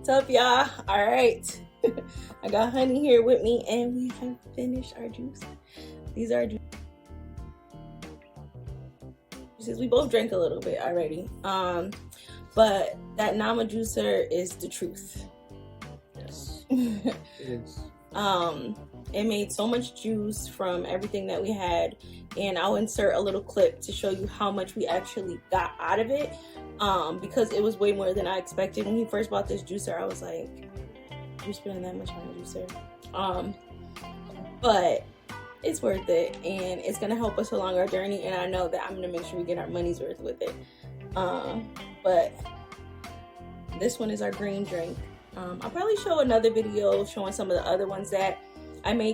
What's up, y'all? All right. I got Honey here with me, and we have finished our juice. These are juices. We both drank a little bit already. But that Nama juicer is the truth. Yes, it is. It made so much juice from everything that we had, and I'll insert a little clip to show you how much we actually got out of it. Because it was way more than I expected. When he first bought this juicer, I was like, you're spending that much on a juicer? But it's worth it, and it's gonna help us along our journey, and I know that I'm gonna make sure we get our money's worth with it. But this one is our green drink. I'll probably show another video showing some of the other ones that I made.